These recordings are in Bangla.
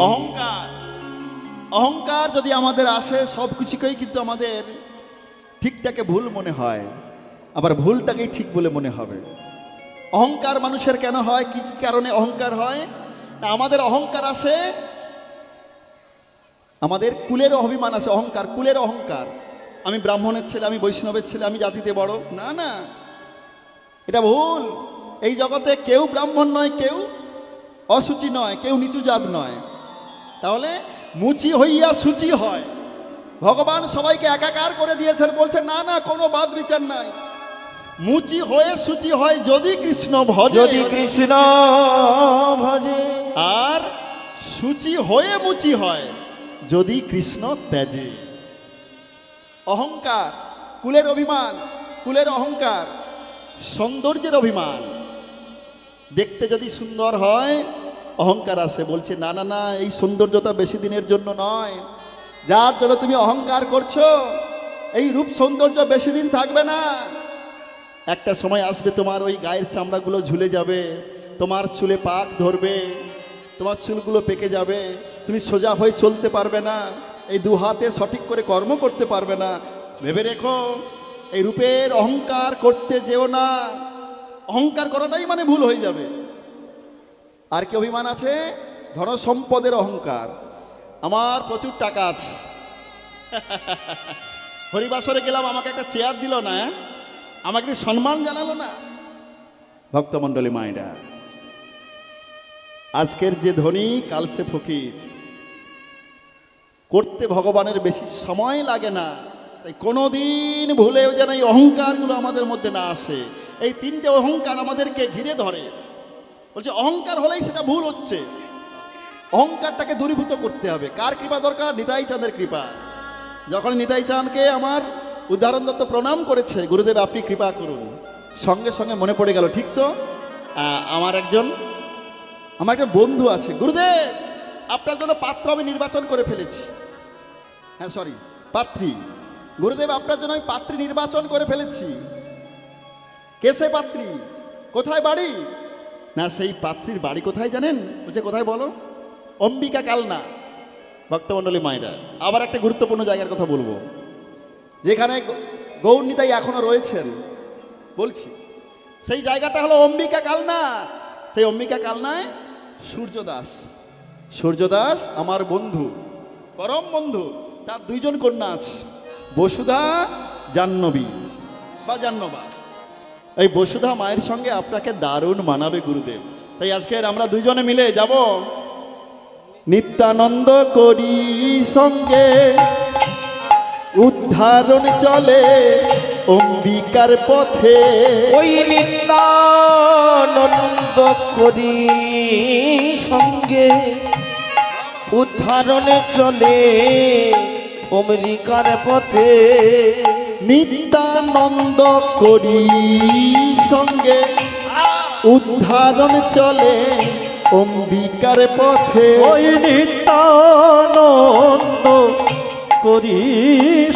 অহংকার অহংকার যদি আমাদের আসে সব কিছুকেই কিন্তু আমাদের ঠিকটাকে ভুল মনে হয়, আবার ভুলটাকেই ঠিক বলে মনে হবে। অহংকার মানুষের কেন হয়, কি কি কারণে অহংকার হয়? না, আমাদের অহংকার আসে, আমাদের কুলের অভিমান আছে। অহংকার, কুলের অহংকার। আমি ব্রাহ্মণের ছেলে, আমি বৈষ্ণবের ছেলে, আমি জাতিতে বড়। না না, এটা ভুল। এই জগতে কেউ ব্রাহ্মণ নয়, কেউ অসুচি নয়, কেউ নিচু জাত নয়। তাহলে মুচি হইয়া সূচি হয়। ভগবান সবাইকে একাকার করে দিয়েছেন, বলছেন না না, কোনো বাদ বিচার নাই। মুচি হয়ে সূচি হয় যদি কৃষ্ণ ভজে, যদি কৃষ্ণ ভজে, আর সূচি হয়ে মুচি হয় যদি কৃষ্ণ ত্যাজে। অহংকার, কুলের অভিমান, কুলের অহংকার, সৌন্দর্যের অভিমান। দেখতে যদি সুন্দর হয় অহংকার আসে, বলছে না না না, এই সৌন্দর্যতা বেশি দিনের জন্য নয়। যার জন্য তুমি অহংকার করছো, এই রূপ সৌন্দর্য বেশি দিন থাকবে না। একটা সময় আসবে তোমার ওই গায়ের চামড়াগুলো ঝুলে যাবে, তোমার চুলে পাক ধরবে, তোমার চুলগুলো পেকে যাবে, তুমি সোজা হয়ে চলতে পারবে না, এই দু হাতে সঠিক করে কর্ম করতে পারবে না। ভেবে রেখো, এই রূপের অহংকার করতে যেও না। অহংকার করাটাই মানে ভুল হয়ে যাবে। আর কি অভিমান আছে? ধন সম্পদের অহংকার। আমার প্রচুর টাকা আছে, হরিবাসরে গেলাম, আমাকে একটা চেয়ার দিল না, আমাকে সম্মান জানালো না। ভক্তমণ্ডলী মায়েরা, আজকের যে ধনী কাল সে ফকির। করতে ভগবানের বেশি সময় লাগে না, তাই কোনোদিন ভুলেও যেন এই অহংকারগুলো আমাদের মধ্যে না আসে। এই তিনটে অহংকার আমাদেরকে ঘিরে ধরে। বলছে অহংকার হলেই সেটা ভুল হচ্ছে। অহংকারটাকে দূরীভূত করতে হবে। কার কৃপা দরকার? নিতাই চাঁদের কৃপা। যখন নিতাই চাঁদকে আমার উদাহরণ দত্ত প্রণাম করেছে, গুরুদেব আপনি কৃপা করুন, সঙ্গে সঙ্গে মনে পড়ে গেল, ঠিক তো, আমার একটা বন্ধু আছে, গুরুদেব আপনার জন্য পাত্র আমি নির্বাচন করে ফেলেছি। হ্যাঁ সরি, পাত্রী। গুরুদেব আপনার জন্য আমি পাত্রী নির্বাচন করে ফেলেছি। কে সে পাত্রী? কোথায় বাড়ি? না, সেই পাত্রীর বাড়ি কোথায় জানেন? বলছে কোথায় বলো? অম্বিকা কালনা। ভক্তমণ্ডলী মায়েরা, আবার একটা গুরুত্বপূর্ণ জায়গার কথা বলবো, যেখানে গৌর নিতাই এখনো রয়েছেন। বলছি সেই জায়গাটা হলো অম্বিকা কালনা। সেই অম্বিকা কালনায় সূর্যদাস, সূর্যদাস আমার বন্ধু, পরম বন্ধু। তার দুইজন কন্যা আছে, বসুধা, জাহ্নবী বা জাহ্নবা। এই বসুধা মায়ের সঙ্গে আপনাকে দারুণ মানাবে গুরুদেব। তাই আজকে আমরা দুইজনে মিলে যাব, নিত্যানন্দ করি সঙ্গে, উদ্ধারণ চলে অম্বিকার পথে। ওই নিত্যানন্দ করি সঙ্গে, উদ্ধারণে চলে অম্বিকার পথে। নিত্যানন্দ করি সঙ্গে, উদ্ধারণ চলে অম্বিকার পথে। ওই নিত্যানন্দ করি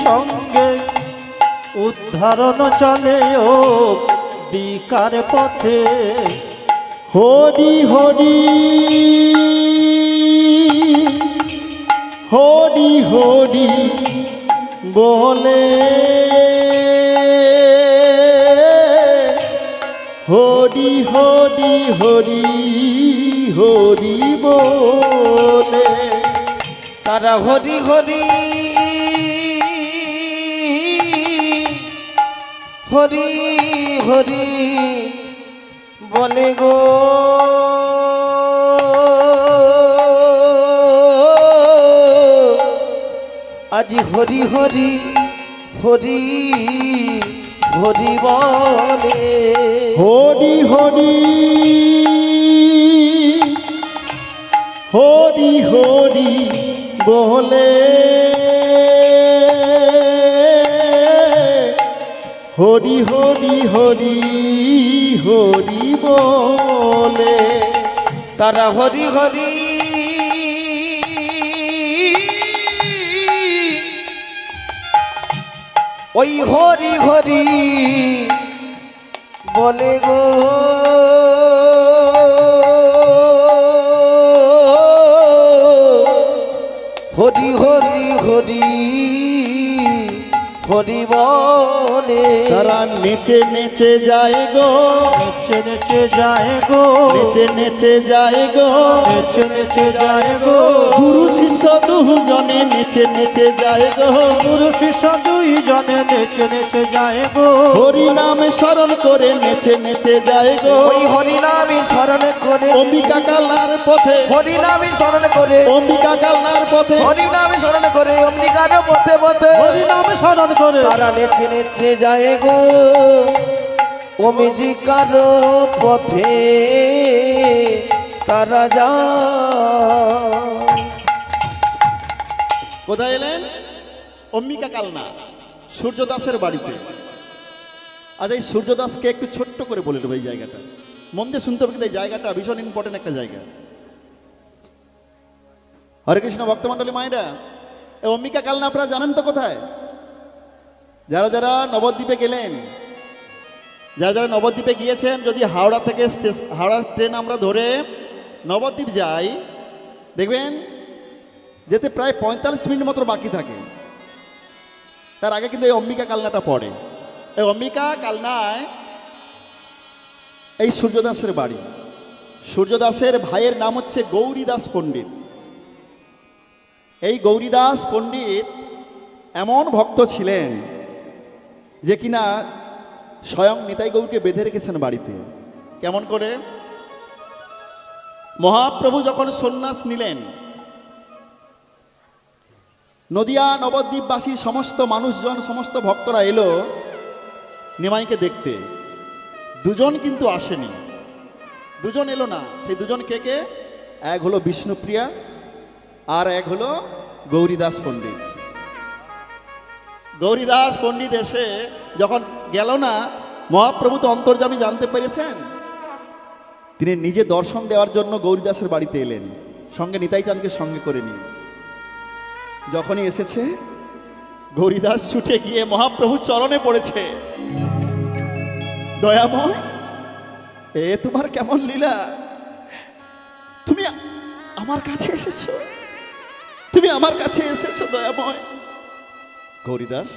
সঙ্গে, উদ্ধারণ চলে ও বিকার পথে। হরি হরি হরি হরি বলে, হরি হরি হরি হরি বলে। তারা হরি হরি হরি হরি বলে গো। আজি হরি হরি হরি হরি বলে। হরি হরি হরি হরি বলে, হরি হরি হরি হরি বলে। তারা হরি হরি ওই হরি হরি বলে গো। হরি হরি হরি হরি বলে তারা নেচে নেচে যায় গো, নেচে নেচে যায় গো, নেচে নেচে যায় গো, নেচে নেচে যায় গো, গুরু শিষ্য দুজনে নেচে নেচে যায় গো, গুরু শিষ্য দুইজনে নেচে নেচে যায় গো, হরি নাম স্মরণ করে নেচে নেচে যায় গো, ওই হরি নামে স্মরণ করে অম্বিকা কালনার পথে, হরি নামে স্মরণ করে অম্বিকা কালনার পথে, হরি নামে স্মরণ করে অম্বিকার পথে পথে হরি নাম স্মরণ করে তারা নেচে নেচে যায় গো অম্বিকার পথে তারা যায়। কোথায় এলেন? অম্বিকা কালনা সূর্যদাসের বাড়িতে। আজ এই সূর্যদাসকে একটু ছোট্ট করে বলে দেবো এই জায়গাটা, মন দিয়ে শুনতে হবে, কিন্তু এই জায়গাটা ভীষণ ইম্পর্টেন্ট একটা জায়গা। হরে কৃষ্ণ ভক্তমণ্ডলী মায়েরা, এই অম্বিকা কালনা আপনারা জানেন তো কোথায়? যারা যারা নবদ্বীপে গেলেন, যারা যারা নবদ্বীপে গিয়েছেন, যদি হাওড়া থেকে হাওড়া ট্রেন আমরা ধরে নবদ্বীপ যাই, দেখবেন যেতে প্রায় 45 মিনিট মতো বাকি থাকে। তার আগে কিন্তু এই অম্বিকা কালনাটা পড়ে। এই অম্বিকা কালনায় এই সূর্যদাসের বাড়ি। সূর্যদাসের ভাইয়ের নাম হচ্ছে গৌরীদাস পণ্ডিত। এই গৌরীদাস পণ্ডিত এমন ভক্ত ছিলেন যে কিনা স্বয়ং নিতাই গৌরকে বেঁধে রেখেছেন বাড়িতে। কেমন করে? মহাপ্রভু যখন সন্ন্যাস নিলেন, নদিয়া নবদ্বীপবাসী সমস্ত মানুষজন, সমস্ত ভক্তরা এলো নিমাইকে দেখতে। দুজন কিন্তু আসেনি, দুজন এলো না। সেই দুজন কে কে? এক হলো বিষ্ণুপ্রিয়া আর এক হলো গৌরীদাস পণ্ডিত। গৌরীদাস পণ্ডিত এসে যখন গেল না, মহাপ্রভু তো অন্তর্যামী জানতে পেরেছেন, তিনি নিজে দর্শন দেওয়ার জন্য গৌরীদাসের বাড়িতে এলেন, সঙ্গে নিতাই চাঁদকে সঙ্গে করে নিয়ে। যখনই এসেছে, গৌরীদাস ছুটে গিয়ে মহাপ্রভুর চরণে পড়েছে। দয়াময়, এ তোমার কেমন লীলা? তুমি আমার কাছে এসেছো, তুমি আমার কাছে এসেছো দয়াময়। গৌরীদাস,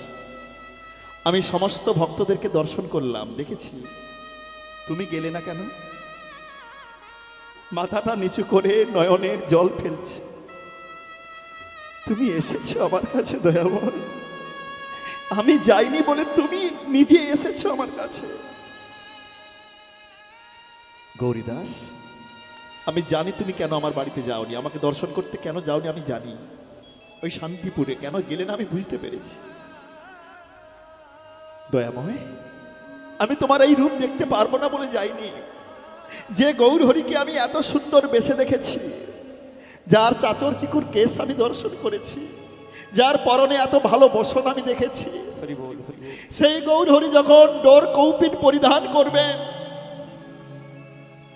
আমি সমস্ত ভক্তদেরকে দর্শন করলাম, দেখেছি, তুমি গেলে না কেন? মাথাটা নিচু করে নয়নের জল ফেলছে। তুমি এসেছো আমার কাছে দয়াময়, আমি যাইনি বলে তুমি নিজে এসেছো আমার কাছে। গৌরীদাস, আমি জানি তুমি কেন আমার বাড়িতে যাওনি, আমাকে দর্শন করতে কেন যাওনি আমি জানি। ওই শান্তিপুরে কেন গেলে না আমি বুঝতে পেরেছি। দয়াময়, আমি তোমার এই রূপ দেখতে পারবো না বলে যাইনি। যে গৌর হরিকে আমি এত সুন্দর বেশে দেখেছি, যার চাচর চিকুর কেশ আমি দর্শন করেছি, যার পরনে এত ভালো বসন আমি দেখেছি, সেই গৌর হরি যখন ডোর কৌপিন পরিধান করবেন,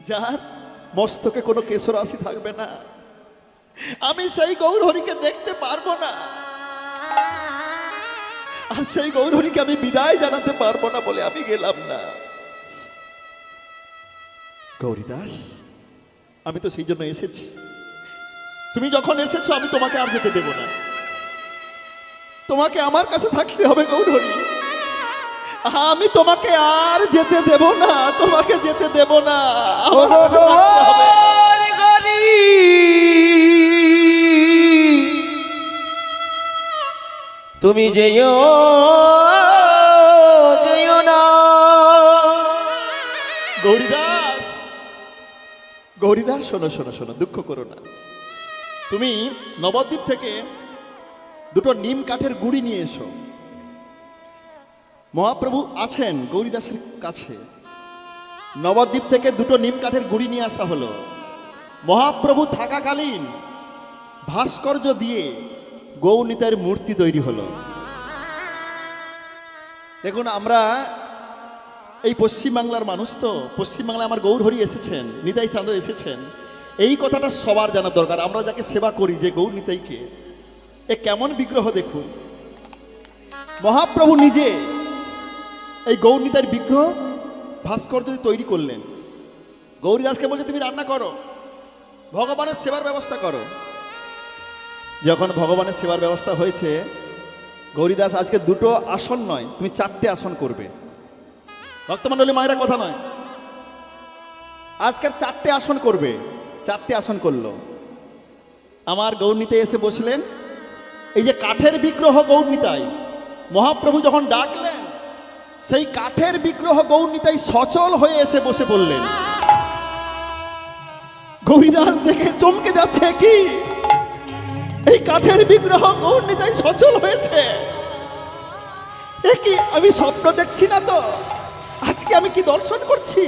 যার মস্তকে কোনো কেশরাশি থাকবে না, আমি সেই গৌর হরিকে দেখতে পারবো না। আর সেই গৌর হরিকে আমি বিদায় জানাতে পারবো না বলে আমি গেলাম না। গৌরীদাস, আমি তো সেই জন্য এসেছি। তুমি যখন এসেছো, আমি তোমাকে আর যেতে দেব না। তোমাকে আমার কাছে থাকতে হবে গৌর হরি, আমি তোমাকে আর যেতে দেব না, তোমাকে যেতে দেব না, আমার কাছে থাকতে হবে। তুমি যেও যেও না। গৌরীদাস, গৌরীদাস, শোনো শোনো শোনো, দুঃখ করো না। তুমি নবদ্বীপ থেকে দুটো নিম কাঠের গুড়ি নিয়ে এসো। মহাপ্রভু আছেন গৌরীদাসের কাছে। নবদ্বীপ থেকে দুটো নিম কাঠের গুড়ি নিয়ে আসা হলো। মহাপ্রভু থাকাকালীন ভাস্কর্য দিয়ে গৌরনীতার মূর্তি তৈরি হলো। দেখুন, আমরা এই পশ্চিমবাংলার মানুষ তো, পশ্চিমবাংলায় আমার গৌর হরি এসেছেন, নিতাই চাঁদও এসেছেন, এই কথাটা সবার জানা দরকার। আমরা যাকে সেবা করি, যে গৌর নিতাইকে, এ কেমন বিগ্রহ দেখুন। মহাপ্রভু নিজে এই গৌর নিতাইয়ের বিগ্রহ ভাস্কর্য তৈরি করলেন। গৌরীদাসকে বলছে তুমি রান্না করো, ভগবানের সেবার ব্যবস্থা করো। যখন ভগবানের সেবার ব্যবস্থা হয়েছে, গৌরীদাস আজকে দুটো আসন নয়, তুমি 4টে আসন করবে। ভক্তমণ্ডলী মায়েরা কথা নয়, আজকের 4টে আসন করবে। 4টে আসন করলো। আমার গৌরনীতে এসে বসলেন। এই যে কাঠের বিগ্রহ গৌরনীতাই, মহাপ্রভু যখন ডাকলেন, সেই কাঠের বিগ্রহ গৌরনীতাই সচল হয়ে এসে বসে পড়লেন। গৌরীদাস দেখে চমকে যাচ্ছে, কি এই কাঠের বিগ্রহ গৌরনীতাই সচল হয়েছে? এ কি আমি স্বপ্ন দেখছি না তো? আজকে আমি কি দর্শন করছি?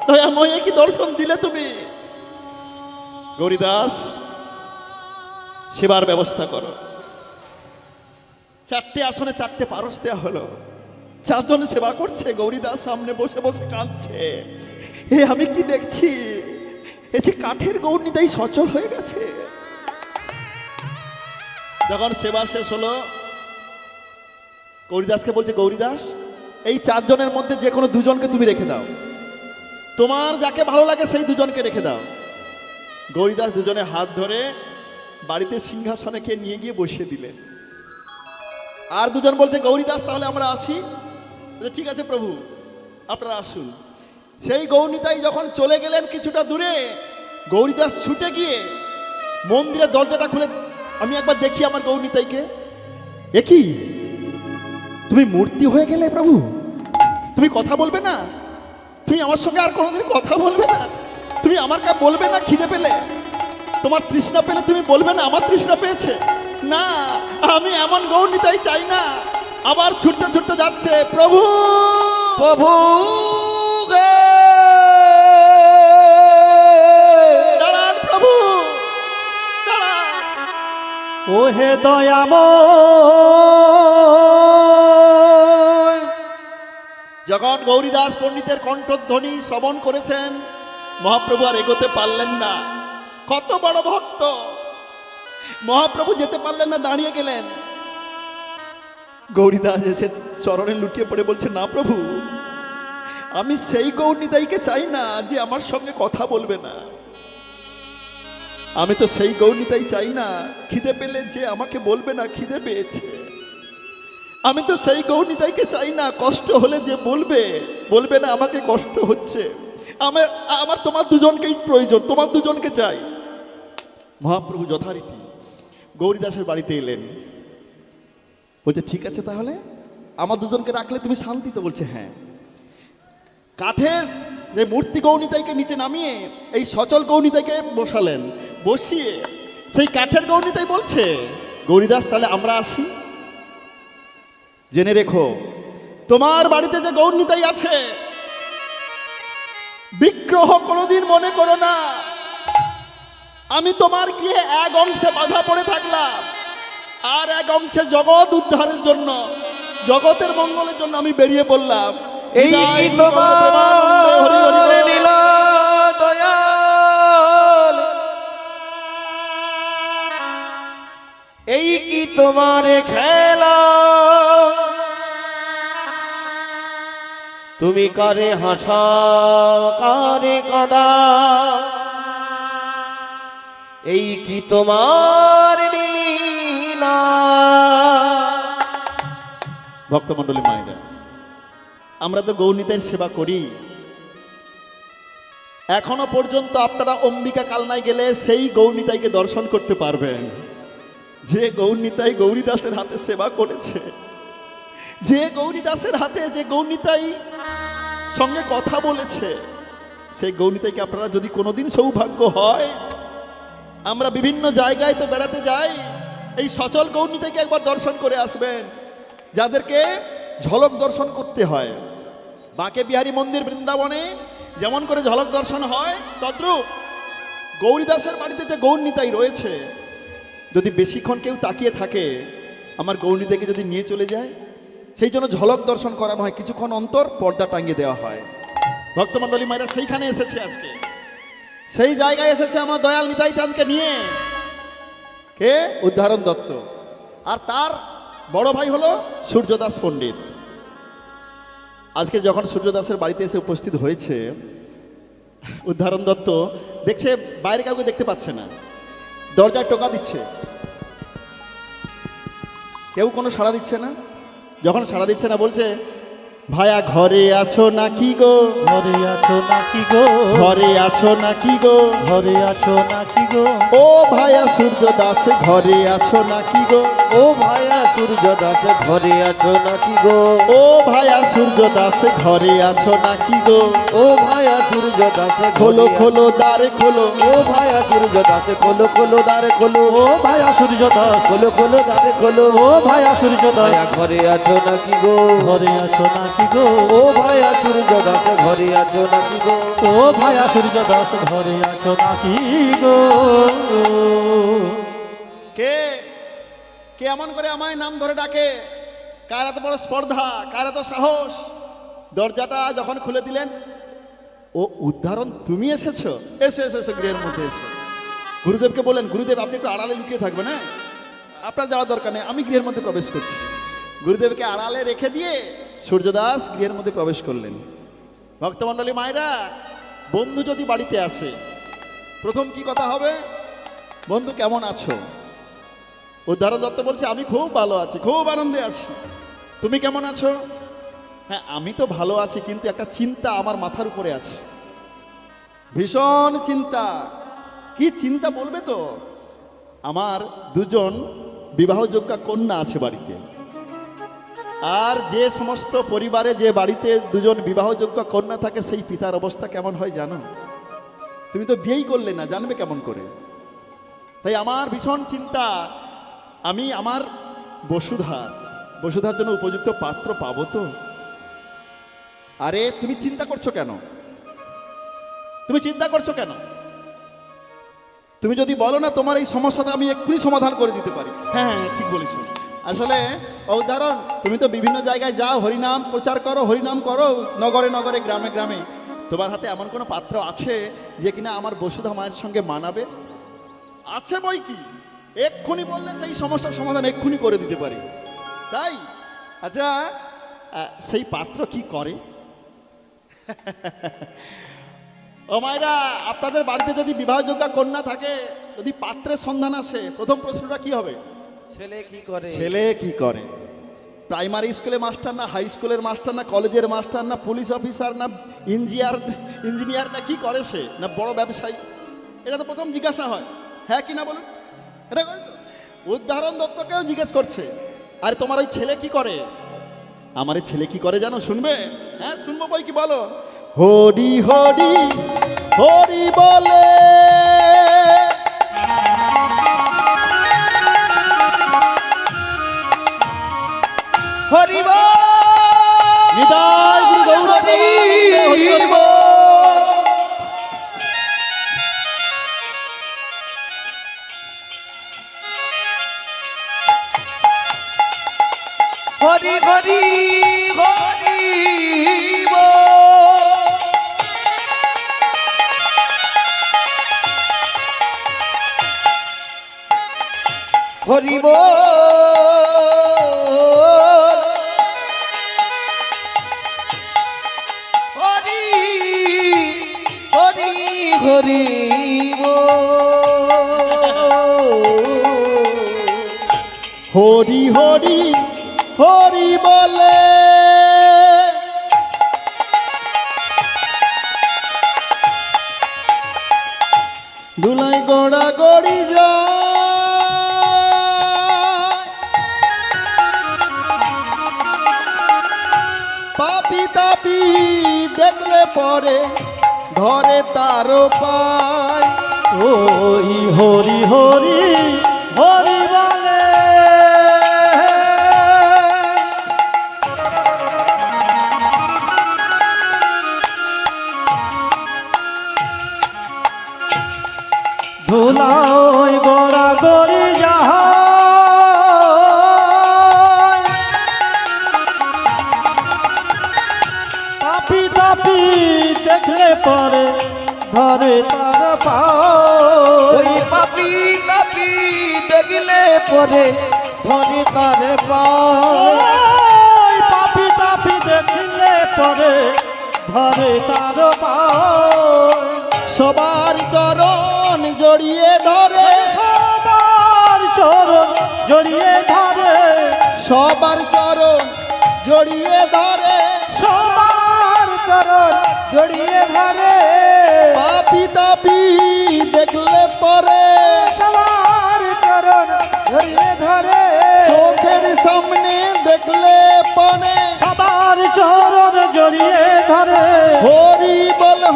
দয়াময়, কি দর্শন দিলে তুমি? গৌরীদাস, সেবার ব্যবস্থা করো। 4টে আসনে 4টে পারস দেওয়া হলো। 4 জন সেবা করছে। গৌরীদাস সামনে বসে বসে কাঁদছে। এ আমি কি দেখছি? এ যে কাঠের গৌরনীতাই সচল হয়ে গেছে। যখন সেবা শেষ হলো, গৌরীদাসকে বলছে, গৌরীদাস, এই 4 জনের মধ্যে যে কোনো 2 জনকে তুমি রেখে দাও। তোমার যাকে ভালো লাগে সেই 2 জনকে রেখে দাও। গৌরীদাস 2 জনের হাত ধরে বাড়িতে সিংহাসনে কে নিয়ে গিয়ে বসিয়ে দিলেন। আর 2 জন বলছে, গৌরীদাস, তাহলে আমরা আসি। বলছে, ঠিক আছে প্রভু, আপনারা আসুন। সেই গৌরনীতাই যখন চলে গেলেন কিছুটা দূরে, গৌরীদাস ছুটে গিয়ে মন্দিরের দরজাটা খুলে, আমি একবার দেখি আমার গৌরনীতাইকে। এ কি, তুমি মূর্তি হয়ে গেলে প্রভু? তুমি কথা বলবে না? তুমি আমার সঙ্গে আর কোনোদিন কথা বলবে না? তুমি আমার কাছে বলবে না খিদে পেলে? তোমার তৃষ্ণা পেলে তুমি বলবে না আমার তৃষ্ণা পেয়েছে? না, আমি এমন গৌরনীতাই চাই না। আবার ছুটতে ছুটতে যাচ্ছে, প্রভু প্রভু দাঁড়ান, প্রভু দাঁড়ান। ও হে দয়াময়, যখন গৌরীদাস পণ্ডিতের কণ্ঠধ্বনি শ্রবণ করেছেন, মহাপ্রভু আর এগোতে পারলেন না। কত বড় ভক্ত! মহাপ্রভু যেতে পারলেন না, দাঁড়িয়ে গেলেন। গৌরীদাস এসে চরণে লুটিয়ে পড়ে বলছে, না প্রভু, আমি সেই গৌরনীতাইকে চাই না যে আমার সঙ্গে কথা বলবে না। আমি তো সেই গৌরনীতাই চাই না খিদে পেলে যে আমাকে বলবে না খিদে পেয়েছে। আমি তো সেই গৌরনীতাইকে চাই না কষ্ট হলে যে বলবে না আমাকে কষ্ট হচ্ছে। আমার তোমার 2 জনকেই প্রয়োজন, তোমার 2 জনকে চাই। মহাপ্রভু যথারীতি গৌরীদাসের বাড়িতে এলেন। বলছে, ঠিক আছে, তাহলে আমার 2 জনকে রাখলে তুমি শান্তিতে? বলছে, হ্যাঁ। কাঠের যে মূর্তি গৌরনীতাইকে নিচে নামিয়ে এই সচল গৌরনীতাইকে বসালেন। বসিয়ে সেই কাঠের গৌরনীতাই বলছে, গৌরীদাস, তাহলে আমরা আসি। জেনে রেখো, তোমার বাড়িতে যে গৌরনীতাই আছে, বিগ্রহ কোনোদিন মনে করো না। আমি তোমার গিয়ে এক অংশে বাধা পড়ে থাকলাম, আর এক অংশে জগৎ উদ্ধারের জন্য, জগতের মঙ্গলের জন্য আমি বেরিয়ে পড়লাম। এই কি তোমার লীলা দয়াল, এই কি তোমার খেলা? তুমি কারে হাসাও, কারে কাঁদা, এই কি তোমার লীলা? ভক্তমণ্ডলী মায়েরা, আমরা তো গৌরনীতাইয়ের সেবা করি। এখনো পর্যন্ত আপনারা অম্বিকা কালনায় গেলে সেই গৌরনীতাইকে দর্শন করতে পারবেন, যে গৌরনীতাই গৌরীদাসের হাতে সেবা করেছে, যে গৌরীদাসের হাতে, যে গৌরনীতাই সঙ্গে কথা বলেছে। সেই গৌরনীতাইকে আপনারা যদি কোনোদিন সৌভাগ্য হয়, আমরা বিভিন্ন জায়গায় তো বেড়াতে যাই, এই সচল গৌরনীতাইকে একবার দর্শন করে আসবেন। যাদেরকে ঝলক দর্শন করতে হয়, বাঁকে বিহারী মন্দির বৃন্দাবনে যেমন করে ঝলক দর্শন হয়, তদ্রূপ গৌরীদাসের বাড়িতে যে গৌরনীতাই রয়েছে, যদি বেশিক্ষণ কেউ তাকিয়ে থাকে, আমার গৌরনীতাইকে যদি নিয়ে চলে যায়, সেই জন্য ঝলক দর্শন করানো হয়। কিছুক্ষণ অন্তর পর্দা টাঙিয়ে দেওয়া হয়। ভক্তমণ্ডলী মায়েরা সেইখানে এসেছে, আজকে সেই জায়গায় এসেছে আমার দয়াল নিতাই চাঁদকে নিয়ে। কে? উদ্ধারণ দত্ত। আর তার বড় ভাই হলো সূর্যদাস পণ্ডিত। আজকে যখন সূর্যদাসের বাড়িতে এসে উপস্থিত হয়েছে, উদ্ধারণ দত্ত দেখছে বাইরে কাউকে দেখতে পাচ্ছে না, দরজায় টোকা দিচ্ছে। কেউ কোনো সাড়া দিচ্ছে না। যখন সাড়া দিচ্ছে না বলছে, ভায়া ঘরে আছো নাকি গো, ঘরে আছো নাকি গো, ঘরে আছো নাকি গো, ঘরে আছো নাকি গো, ও ভায়া সূর্য দাস ঘরে আছো নাকি গো, ও ভায়া সূর্য দাস ঘরে আছো নাকি গো, ও ভায়া সূর্য দাস ঘরে আছো নাকি গো, ও ভায়া সূর্য দাস খোলো খোলো দ্বারে খোলো, ও ভায়া সূর্য দাস খোলো খোলো দ্বারে খোলো, ও ভায়া সূর্য দাস, খোলো খোলো দ্বারে খোলো, ও ভায়া সূর্য দাস, ভায়া ঘরে আছো নাকি গো, ঘরে আছো নাকি গো, ও ভায়া সূর্য দাস ঘরে আছো নাকি গো, ও ভায়া সূর্য দাস ঘরে আছো নাকি গো। কে কে এমন করে আমায় নাম ধরে ডাকে? কার এত বড় স্পর্ধা, কার এত সাহস? দরজাটা যখন খুলে দিলেন, ও উদাহরণ তুমি এসেছো, এসো এসো এসো গৃহের মধ্যে এসো। গুরুদেবকে বলেন, গুরুদেব আপনি একটু আড়ালে লুকিয়ে থাকবেন, হ্যাঁ আপনার যাওয়ার দরকার নেই, আমি গৃহের মধ্যে প্রবেশ করছি। গুরুদেবকে আড়ালে রেখে দিয়ে সূর্যদাস গৃহের মধ্যে প্রবেশ করলেন। ভক্তমণ্ডলী মায়েরা, বন্ধু যদি বাড়িতে আসে, প্রথম কি কথা হবে? বন্ধু কেমন আছো? উদাহরণ দত্ত বলছে, আমি খুব ভালো আছি, খুব আনন্দে আছি। তুমি কেমন আছো? হ্যাঁ আমি তো ভালো আছি, কিন্তু একটা চিন্তা আমার মাথার উপরে আছে, ভীষণ চিন্তা। কি চিন্তা বলবে তো? আমার দুজন বিবাহযোগ্য কন্যা আছে বাড়িতে। আর যে সমস্ত পরিবারে, যে বাড়িতে দুজন বিবাহযোগ্য কন্যা থাকে, সেই পিতার অবস্থা কেমন হয় জানো? তুমি তো বিয়েই করলে না, জানবে কেমন করে? তাই আমার ভীষণ চিন্তা, আমি আমার বসুধার জন্য উপযুক্ত পাত্র পাবো তো? আরে তুমি চিন্তা করছো কেন? তুমি চিন্তা করছো কেন? তুমি যদি বলো না তোমার এই সমস্যাটা আমি এক্ষুনি সমাধান করে দিতে পারি, হ্যাঁ হ্যাঁ ঠিক বলেছো। আসলে উদাহরণ, তুমি তো বিভিন্ন জায়গায় যাও, হরিনাম প্রচার করো, হরিনাম করো নগরে নগরে, গ্রামে গ্রামে। তোমার হাতে এমন কোনো পাত্র আছে যে কিনা আমার বসুধা মায়ের সঙ্গে মানাবে? আছে বই কি, এক্ষুনি বললে সেই সমস্যার সমাধান এক্ষুনি করে দিতে পারি। তাই আচ্ছা, সেই পাত্র কি করে? ও মায়েরা, আপনাদের বাড়িতে যদি বিবাহযোগ্য কন্যা থাকে, যদি পাত্রের সন্ধান আসে, প্রথম প্রশ্নটা কি হবে? ছেলে কি করে? ছেলে কি করে? প্রাইমারি স্কুলে মাস্টার, না হাই স্কুলের মাস্টার, না কলেজের মাস্টার, না পুলিশ অফিসার, না ইঞ্জিনিয়ার, না কি করে সে, না বড় ব্যবসায়ী? এটা তো প্রথম জিজ্ঞাসা হয়, হ্যাঁ কি না বলুন? এটা করে তো। উদাহরণ দত্তকেও জিজ্ঞেস করছে, আরে তোমার ওই ছেলে কি করে? আমার এই ছেলে কি করে জানো? শুনবে? হ্যাঁ শুনবো বই কি, বলো। হরি হরি হরি বলে, হরি বল, নিতাই গুরু গৌর প্রেমানন্দে হরি হরি বল। হরি হরি হরি বল, হরি বল, হরি হরি হরি হরি হরি হরি বলে, দুলাই গোড়া গড়ি যায়, পাপি তাপি দেখলে পরে ধরে তারও পায়। ওই হরি হরি হরি বলে, ধুলাই গোড়া গড়ি যাহা, পাপি তাপি দেখলে পরে ধরে তার পায়। ওই পাপি তাপি দেখলে পরে ধরে তার পায়। ওই পাপি তাপি দেখলে পরে ধরে তার পায়। সবার চরণ জড়িয়ে ধরে, সবার চরণ জড়িয়ে ধরে, সবার চরণ জড়িয়ে ধরে, সবার চরণ জড়িয়ে ধরে, পাপি তাপি দেখলে পরে, সবার চরণ জড়িয়ে ধরে, চোখের সামনে দেখলে পরে, সবার চরণ জড়িয়ে ধরে, হরি বলে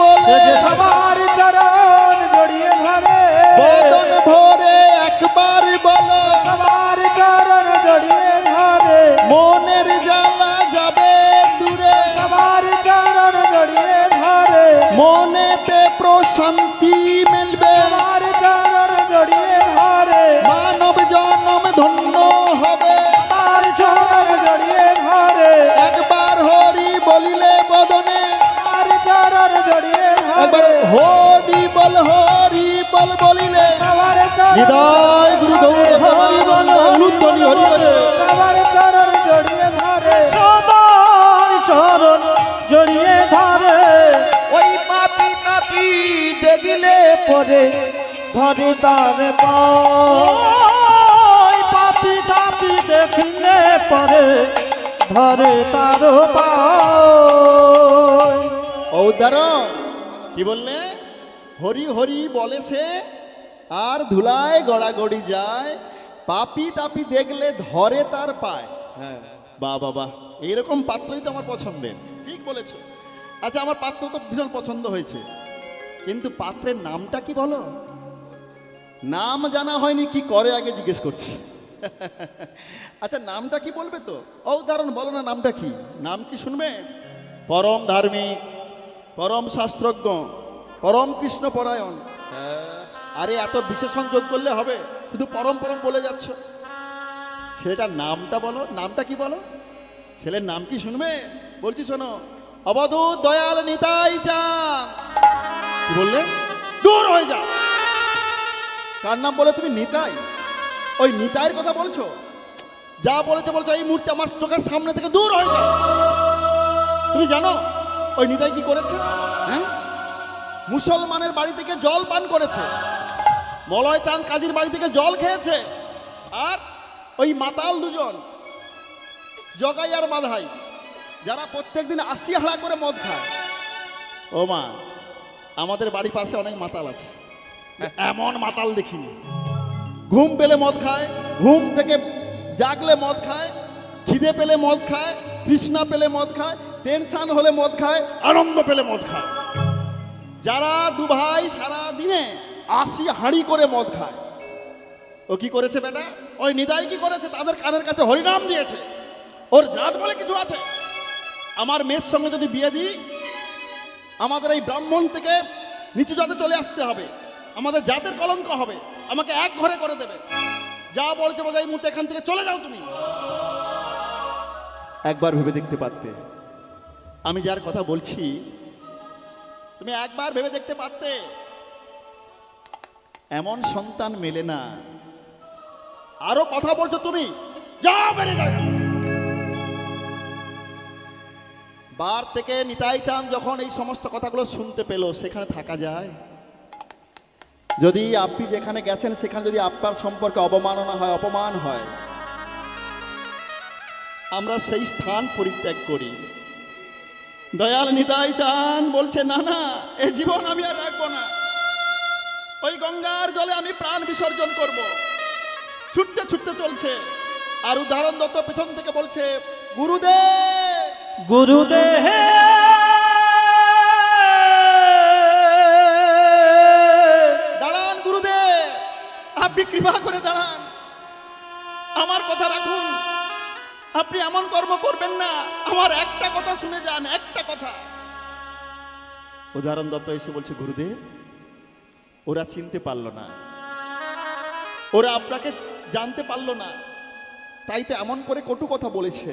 বলে, সবার চরণ জড়িয়ে ধরে, বদন ভরে একবার বলো, সবার চরণ জড়িয়ে ধরে, মনের জ্বালা যাবে দূরে, সবার চরণ জড়িয়ে ধরে, মনেতে প্রশান্তি মিলবে, সবার চরণ জড়িয়ে ধরে, মানব জন্ম ধন্য হবে, সবার চরণ জড়িয়ে ধরে, একবার হরি বলিলে বদনে, সবার চরণ জড়িয়ে একবার ধরে, হরি বল বলিলে, সবার চরণ নিদায় গুরু গৌর প্রেমানন্দ অনুধ্বনি হরি হরি। সবার চরণ জড়িয়ে ধরে, সবার চরণ জড়িয়ে ধরে, ওই পাপি তাপি দেখিলে পরে ধরে তার ওই পাপি তাপি দেখিলে পরে ধরে তার পায়। উদাহরণ কি বললে? হরি হরি বলে সে আর ধুলায় গড়াগড়ি যায়, পাপি তাপি দেখলে ধরে তার পায়। বাহ বাবা, এইরকম পাত্রই তো আমার পছন্দের। ঠিক বলেছো। আচ্ছা, আমার পাত্র তো ভীষণ পছন্দ হয়েছে, কিন্তু পাত্রের নামটা কি বলো? নাম জানা হয়নি, কি করে আগে জিজ্ঞেস করছি। আচ্ছা, নামটা কি বলবে তো? উদাহরণ বলো না, নামটা কি? নাম কি শুনবে? পরম ধার্মিক, পরম শাস্ত্রজ্ঞ, পরম কৃষ্ণ পরায়ণ। আরে এত বিশেষণ যোগ করলে হবে? শুধু পরম পরম বলে যাচ্ছ। ছেলেটার নামটা বলো, নামটা কি বলো? ছেলের নাম কি শুনবে? বলছি শোনো, অবধূত দয়াল নিতাই চাঁদ। কি বললে? দূর হয়ে যাও। কার নাম বলে তুমি? নিতাই। ওই নিতাইয়ের কথা বলছো? যা বলেছো বলছো, এই মুহূর্তে আমার চোখের সামনে থেকে দূর হয়ে যাও। তুমি জানো ওই নিতাই কি করেছে? হ্যাঁ, মুসলমানের বাড়ি থেকে জল পান করেছে, মলয় চাঁদ কাজীর বাড়ি থেকে জল খেয়েছে, আর ওই মাতাল দুজন জগাই আর মাধাই, যারা প্রত্যেকদিন 80 হাড়া করে মদ খায়। ও মা, আমাদের বাড়ির পাশে অনেক মাতাল আছে, এমন মাতাল দেখিনি। ঘুম পেলে মদ খায়, ঘুম থেকে জাগলে মদ খায়, খিদে পেলে মদ খায়, তৃষ্ণা পেলে মদ খায়, টেনশন হলে মদ খায়, আনন্দ পেলে মদ খায়। যারা দু ভাই সারা দিনে 80 হাঁড়ি করে মদ খায়। ও কি করেছে বেটা? ওই নিতাই কি করেছে? তাদের কানের কাছে হরিনাম দিয়েছে। ওর জাত বলে কিছু আছে? আমার মেয়ের সঙ্গে যদি বিয়ে দিই, আমাদের এই ব্রাহ্মণ থেকে নিচু জাতে চলে আসতে হবে, আমাদের জাতের কলঙ্ক হবে, আমাকে এক ঘরে করে দেবে। যা বলছে বলে এই মুহূর্তে এখান থেকে চলে যাও তুমি। একবার ভেবে দেখতে পারতে, আমি যার কথা বলছি তুমি একবার ভেবে দেখতে পারতে। এমন সন্তান মেলে না। আরো কথা বলছো তুমি, যাও বেরিয়ে যাও। বার থেকে নিতাই চাঁদ যখন এই সমস্ত কথাগুলো শুনতে পেল, সেখানে থাকা যায়? যদি আপনি যেখানে গেছেন সেখানে যদি আপনার সম্পর্কে অবমাননা হয়, অপমান হয়, আমরা সেই স্থান পরিত্যাগ করি। দয়াল নিতাই চাঁদ বলছে, না না, এই জীবন আমি আর রাখবো না। ওই গঙ্গার জলে আমি প্রাণ বিসর্জন করব। ছুটতে ছুটতে চলছে, আর উদাহরণ দত্ত পেছন থেকে বলছে, গুরুদেব গুরুদেব দাঁড়ান, গুরুদেব আপনি কৃপা করে দাঁড়ান, আমার কথা রাখুন, আপনি এমন কর্ম করবেন না, আমার একটা কথা শুনে যান, একটা কথা। উদাহরণ দত্ত এসে বলছে, গুরুদেব ওরা চিনতে পারলো না, ওরা আপনাকে জানতে পারলো না, তাই তো এমন করে কটু কথা বলেছে।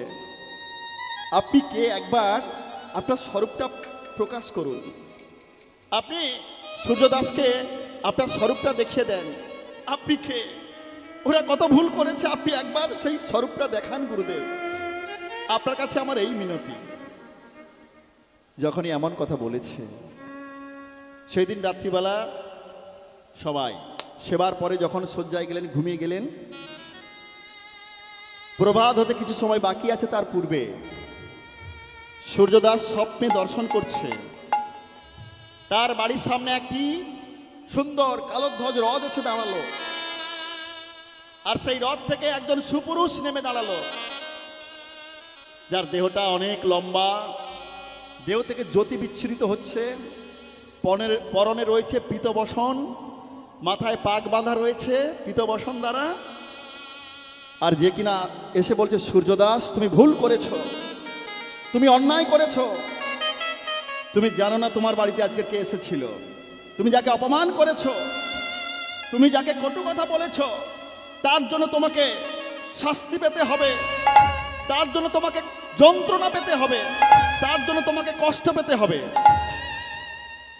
আপনি কে, একবার আপনার স্বরূপটা প্রকাশ করুন। আপনি সূর্যদাসকে আপনার স্বরূপটা দেখিয়ে দেন, আপনি কে, ওরা কত ভুল করেছে, আপনি একবার সেই স্বরূপটা দেখান গুরুদেব। আপনার কাছে আমার এই মিনতি। যখনই এমন কথা বলেছে, সেই দিন রাত্রিবেলা সবাই সেবার পরে যখন শয্যায় গেলেন, ঘুমিয়ে গেলেন, প্রভাত হতে কিছু সময় বাকি আছে, তার পূর্বে সূর্যদাস স্বপ্নে দর্শন করছে তার বাড়ির সামনে একটি সুন্দর কালোধ্বজ রথ এসে দাঁড়ালো, আর সেই রথ থেকে একজন সুপুরুষ নেমে দাঁড়ালো, যার দেহটা অনেক লম্বা, দেহ থেকে জ্যোতি বিচ্ছুরিত হচ্ছে, পরনে রয়েছে পীতবসন, মাথায় পাগ বাঁধা রয়েছে পীতবসন দ্বারা। আর যে কিনা এসে বলছে, সূর্যদাস তুমি ভুল করেছো, তুমি অন্যায় করেছো, তুমি জানো না তোমার বাড়িতে আজকে কে এসেছিল, তুমি যাকে অপমান করেছো, তুমি যাকে কটু কথা বলেছো, তার জন্য তোমাকে শাস্তি পেতে হবে, তার জন্য তোমাকে যন্ত্রণা পেতে হবে, তার জন্য তোমাকে কষ্ট পেতে হবে।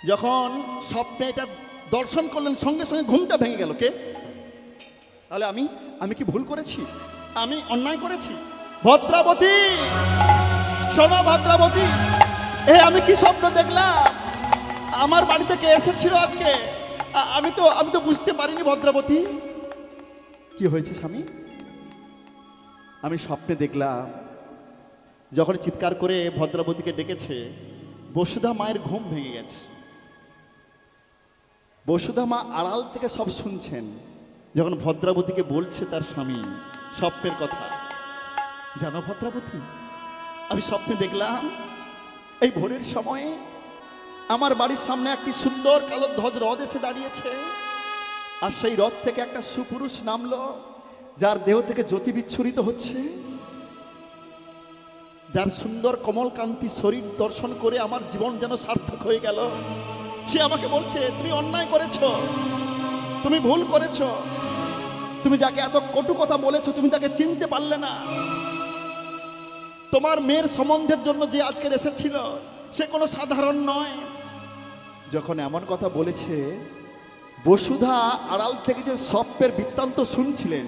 যখন স্বপ্নে এটা দর্শন করলেন, সঙ্গে সঙ্গে ঘুমটা ভেঙে গেল। কে? তাহলে আমি কি ভুল করেছি, আমি অন্যায় করেছি? ভদ্রাবতী, শোনো ভদ্রাবতী, আমি কি স্বপ্ন দেখলাম? আমার বাড়িতে কে এসেছিল আজকে? আমি তো বুঝতে পারিনি ভদ্রাবতী। কি হয়েছে স্বামী? আমি স্বপ্নে দেখলাম যখন চিৎকার করে ভদ্রাবতীকে ডেকেছে, বসুধা মায়ের ঘুম ভেঙে গেছে। বসুধা মা আড়াল থেকে সব শুনছেন, যখন ভদ্রাবতীকে বলছে তার স্বামী স্বপ্নের কথা। জানো ভদ্রাবতী, আমি স্বপ্নে দেখলাম এই ভোরের সময়ে আমার বাড়ির সামনে একটি সুন্দর কালোধ্বজ রথ এসে দাঁড়িয়েছে, আর সেই রথ থেকে একটা সুপুরুষ নামলো, যার দেহ থেকে জ্যোতি বিচ্ছুরিত হচ্ছে, যার সুন্দর কমলকান্তি শরীর দর্শন করে আমার জীবন যেন সার্থক হয়ে গেল। সে আমাকে বলছে, তুমি অন্যায় করেছো, তুমি ভুল করেছো, তুমি যাকে এত কটু কথা বলেছো তুমি তাকে চিনতে পারলে না, তোমার মেয়ের সম্বন্ধের জন্য যে আজকের এসেছিল সে কোনো সাধারণ নয়। যখন এমন কথা বলেছে, বসুধা আড়াল থেকে যে স্বপ্নের বৃত্তান্ত শুনছিলেন,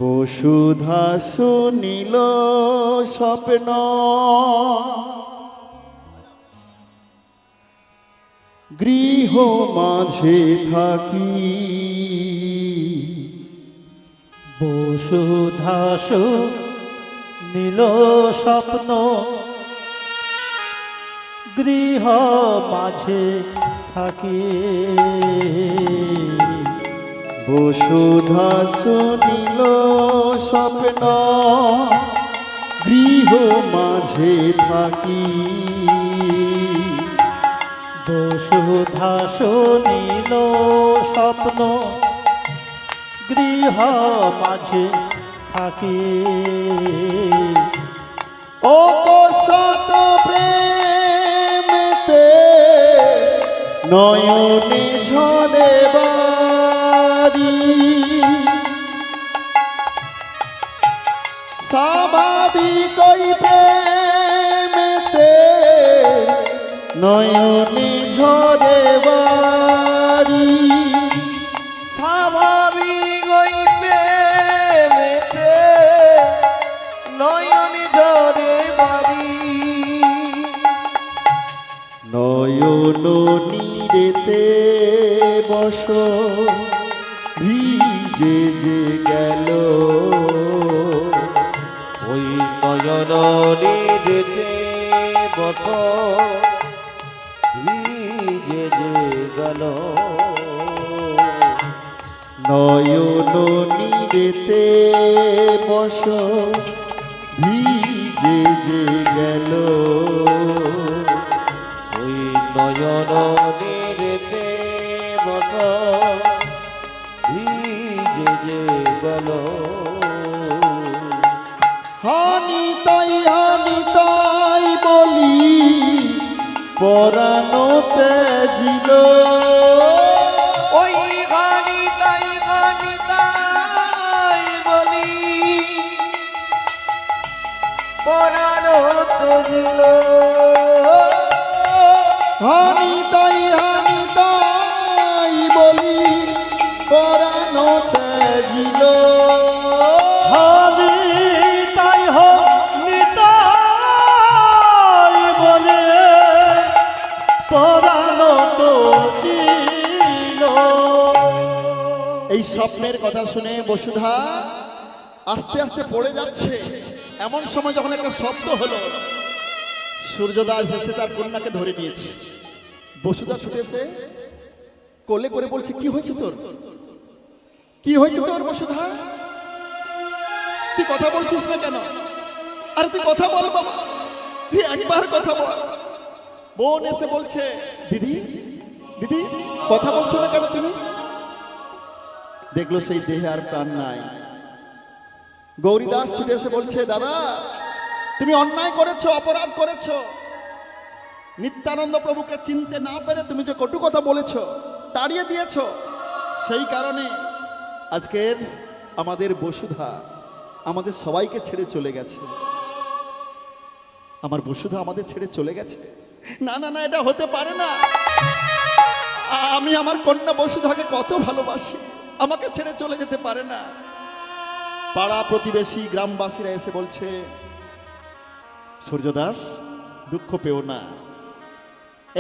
বসুধা শুনিল স্বপ্ন, গৃহ মাঝে থাকি, বসুধাস নীল স্বপ্ন, গৃহ মাঝে থাকি। বসুধা শুনিল স্বপ্ন, গৃহ মাঝে থাকি, বসুধাস নীল স্বপ্ন, গৃহ মাঝে থাকি। ও শত প্রেমেতে নয়নে ঝরে বাড়ি, স্বাভাবিক ওই প্রেমেতে নয়নে ঝরে বাড়ি, স্বাভাবিক ওই প্রেমেতে নয়ন ঝরে বাড়ি, নয়ন নীরেতে বস ভিজে যে গেল, ওই নয়ন নিরেতে বস ভিজে যে গেল, নয়ন নীরেতে বস ভিজে যে গেল, ওই নয়ন নিরেতে বস ভিজে যে গেল। হানি তাই বলি পরানোতে জিল, ওই গানি তাই বলি পরানো তেজিল, হানি তাই বলি পরানোতে জিল, হানি তাই নিতাই বলে পরানো তো ছিল। এই স্বপ্নের কথা শুনে বসুধা আস্তে আস্তে পড়ে যাচ্ছে। এমন সময় যখন একটা শব্দ হলো, সূর্যদাস এসে তার কন্যাকে ধরে নিয়েছে। বসুধা ছুটেছে, কোলে করে বলছে, কি হয়েছে তোর? কি হয়েছে তোর বসুধা? তুই কথা বলছিস না কেন? আরে তুই কথা বল বাবা, তুই একবার কথা বল। বোন এসে বলছে, দিদি দিদি কথা বলছো না কেন তুমি? দেখলো সেই দেহে আর প্রাণ নাই। গৌরীদাস ছুটে এসে বলছে, দাদা তুমি অন্যায় করেছো, অপরাধ করেছো। নিত্যানন্দ প্রভুকে চিনতে না পেরে তুমি যে কটু কথা বলেছো, তাড়িয়ে দিয়েছো, সেই কারণে আজকের আমাদের বসুধা আমাদের সবাইকে ছেড়ে চলে গেছে। আমার বসুধা আমাদের ছেড়ে চলে গেছে। না না না, এটা হতে পারে না। আমি আমার কন্যা বসুধাকে কত ভালোবাসি, আমাকে ছেড়ে চলে যেতে পারে না। পাড়া প্রতিবেশী গ্রামবাসীরা এসে বলছে, সূর্যদাস দুঃখ পেও না,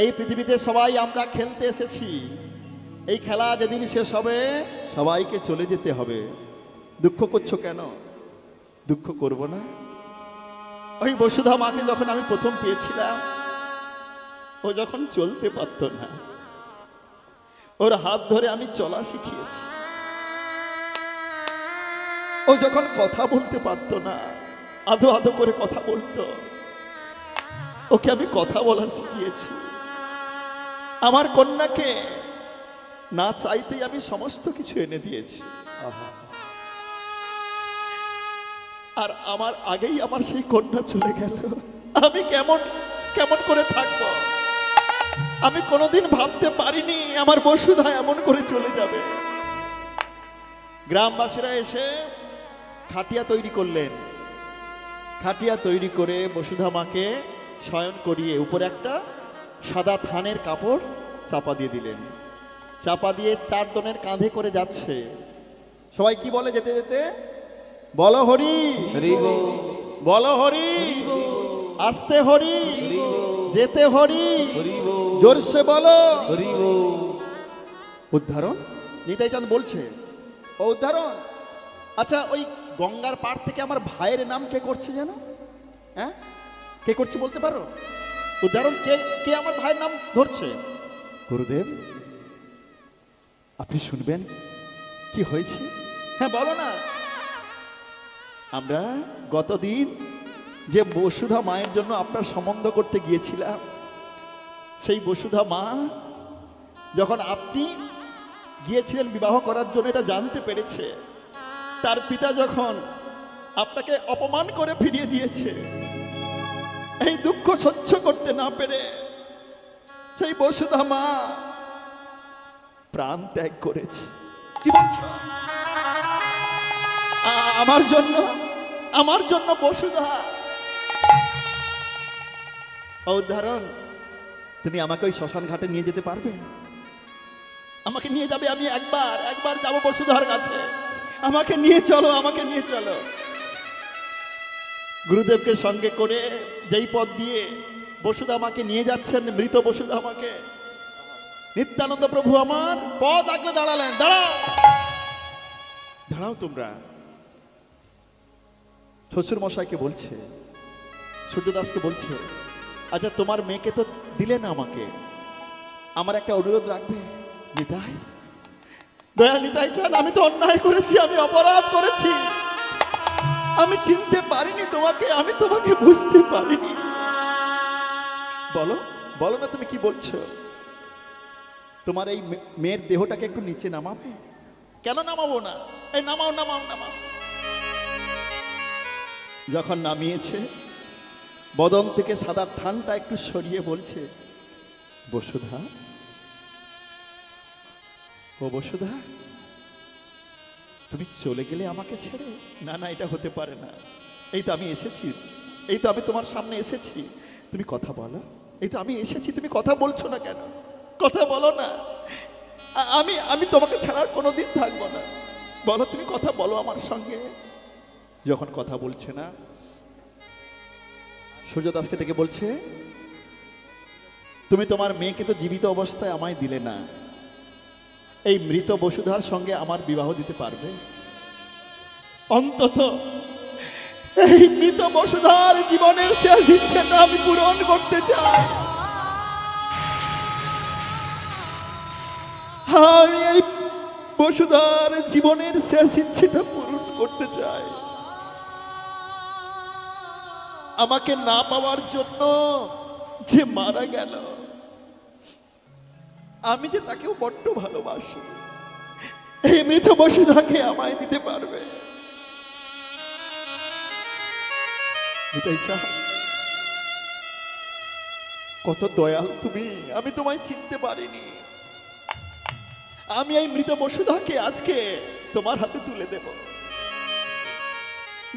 এই পৃথিবীতে সবাই আমরা খেলতে এসেছি। এই খেলা যেদিন শেষ হবে সবাইকে চলে যেতে হবে। দুঃখ করছো কেন? দুঃখ করব না। ওই বসুধা মাকে যখন আমি প্রথম পেয়েছিলাম, ও যখন চলতে পারতো না, ওর হাত ধরে আমি চলা শিখিয়েছি। ও যখন কথা বলতে পারতো না, আধো আধো করে কথা বলতো, ওকে আমি কথা বলা শিখিয়েছি। আমার কন্যাকে না চাইতেই আমি সমস্ত কিছু এনে দিয়েছি। আর আমার আগেই আমার সেই কন্যা চলে গেল। আমি কেমন কেমন করে থাকবো? আমি কোনোদিন ভাবতে পারিনি আমার বসুধা এমন করে চলে যাবে। গ্রামবাসীরা এসে খাটিয়া তৈরি করলেন। খাটিয়া তৈরি করে বসুধা মাকে শয়ন করিয়ে উপরে একটা সাদা থানের কাপড় চাপা দিয়ে দিলেন। চাপা দিয়ে 4 জনের কাঁধে করে যাচ্ছে। সবাই কি বলে যেতে যেতে? বলো হরি, বলো হরি, আস্তে হরি, যেতে হরি, জোরসে বলো। উদ্ধারণ নিতাই চাঁদ বলছে, ও উদ্ধারণ, আচ্ছা ওই গঙ্গার পাড় থেকে আমার ভাইয়ের নাম কে করছে যেন? হ্যাঁ, কে করছে বলতে পারো? উদ্ধারণ, কে কে আমার ভাইয়ের নাম ধরছে? গুরুদেব আপনি শুনবেন কি হয়েছে? হ্যাঁ বলো না। আমরা গতদিন যে বসুধা মায়ের জন্য আপনার সম্বন্ধ করতে গিয়েছিলাম, সেই বসুধা মা যখন আপনি গিয়েছিলেন বিবাহ করার জন্য এটা জানতে পেরেছে, তার পিতা যখন আপনাকে অপমান করে ফিরিয়ে দিয়েছে, এই দুঃখ সহ্য করতে না পেরে সেই বসুধা মা প্রাণ ত্যাগ করেছে। কি বলছো? আমার জন্য বসুধা। উদাহরণ, তুমি আমাকে ওই শ্মশান ঘাটে নিয়ে যেতে পারবে? আমাকে নিয়ে যাবে? আমি একবার যাবো বসুধার কাছে। আমাকে নিয়ে চলো, আমাকে নিয়ে চলো। গুরুদেবকে সঙ্গে করে যেই পথ দিয়ে বসুধা আমাকে নিয়ে যাচ্ছেন, মৃত বসুধা আমাকে, নিত্যানন্দ প্রভু আমার পথ আগলে দাঁড়ালেন। দাঁড়াও, দাঁড়াও তোমরা। শ্বশুর মশাইকে বলছে, সূর্যদাসকে বলছে, আচ্ছা তোমার মেয়েকে তো দিলে না আমাকে, আমার একটা অনুরোধ রাখবে? নিতাই, দয়া নিতাই চান, আমি তো অন্যায় করেছি, আমি অপরাধ করেছি, আমি চিনতে পারিনি তোমাকে, আমি তোমাকে বুঝতে পারিনি। বলো বলো না, তুমি কি বলছো? তোমার এই মেয়ের দেহটাকে একটু নিচে নামাবে? কেন নামাবো না? এই নামাও নামাও নামাও। যখন নামিয়েছে, বদন থেকে সাদা থানটা একটু সরিয়ে বলছে, বসুধা, ও বসুধা, তুমি চলে গেলে আমাকে ছেড়ে? না না, এটা হতে পারে না। এই তো আমি এসেছি, এই তো আমি তোমার সামনে এসেছি, তুমি কথা বলো। এই তো আমি এসেছি, তুমি কথা বলছো না কেন? কথা বলো না। আমি তোমাকে ছাড়ার কোনোদিন থাকবো না। বলো, তুমি কথা বলো আমার সঙ্গে। যখন কথা বলছে না, সূর্যদাসকে ডেকে বলছে, তুমি তোমার মেয়েকে তো জীবিত অবস্থায় আমায় দিলে না, এই মৃত বসুধার সঙ্গে আমার বিবাহ দিতে পারবে? অন্তত এই মৃত বসুধার জীবনের শেষ ইচ্ছেটা আমি পূরণ করতে চাই। আমি এই বসুধার জীবনের শেষ ইচ্ছেটা পূরণ করতে চাই। আমাকে না পাওয়ার জন্য যে মারা গেল, আমি যে তাকেও বড্ড ভালোবাসি, এই মৃত বসুধাকে আমায় দিতে পারবে? কত দয়াল তুমি, আমি তোমায় চিনতে পারিনি। আমি এই মৃত বসুধাকে আজকে তোমার হাতে তুলে দেব।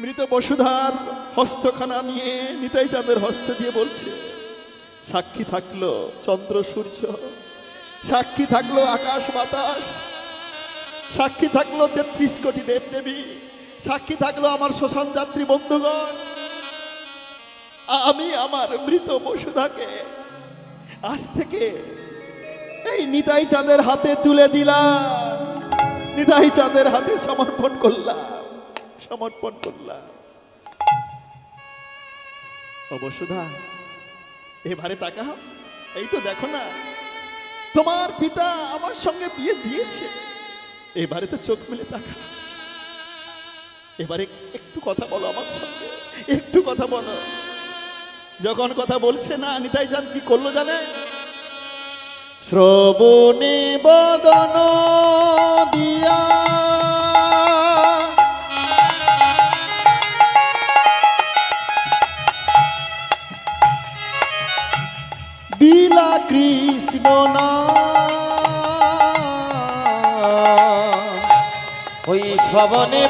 মৃত বসুধার হস্তখানা নিয়ে নিতাই চাঁদের হস্ত দিয়ে বলছে, সাক্ষী থাকলো চন্দ্র সূর্য, সাক্ষী থাকলো আকাশ বাতাস, সাক্ষী থাকলো ৩৩ কোটি দেবদেবী, সাক্ষী থাকলো আমার শ্মশান যাত্রী বন্ধুগণ, আমি আমার মৃত বসুধাকে আজ থেকে এই নিতাই চাঁদের হাতে তুলে দিলাম, নিতাই চাঁদের হাতে সমর্পণ করলাম, সমর্পণ করলাম। ও বসুধা, এবারে তাকাও, এই তো দেখো না, তোমার পিতা আমার সঙ্গে বিয়ে দিয়েছে। এবারে তো চোখ মেলে তাকা, এবারে একটু কথা বলো আমার সঙ্গে, একটু কথা বলো। যখন কথা বলছে না, নিতাই চাঁদ কি করলো জানে? শ্রবণে বদন দিয়া দিলা কৃষ্ণ না, ওই শ্রবণে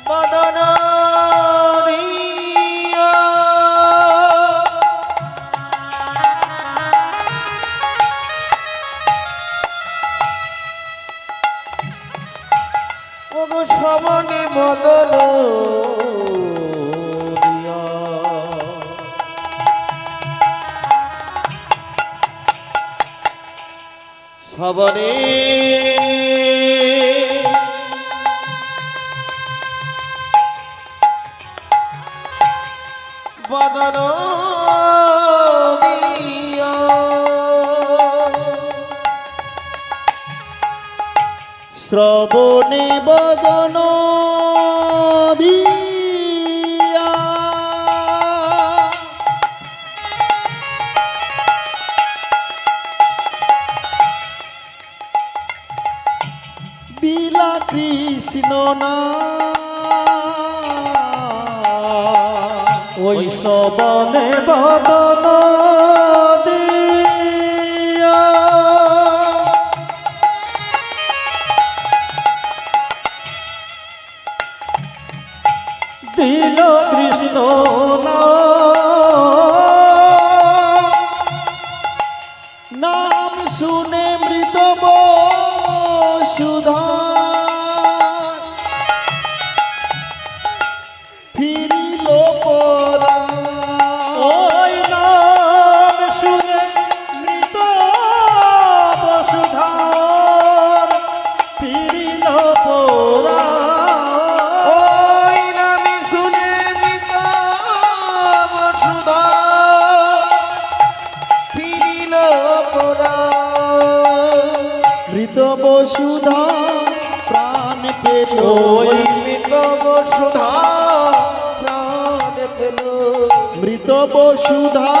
বদন দিয়া ওগো শ্রবণে বদন দিয়া শ্রবণে বদন দিয়া শ্রবণে বদন দিয়া বিলা কৃষ্ণ না, ওই শ্রবণে বদন দিয়া দিল কৃষ্ণ নাম শুনে মৃত বসুধা ফিরিল পরাণ। ওই নাম শুনে মৃত বসুধার ফিরিল পরাণ। ওই নামে শুনে মৃত বসুধা ফিরিল পরাণ। মৃত বসুধা প্রাণ পেল, ওই মৃত বসুধা প্রাণ পেল। মৃত বসুধা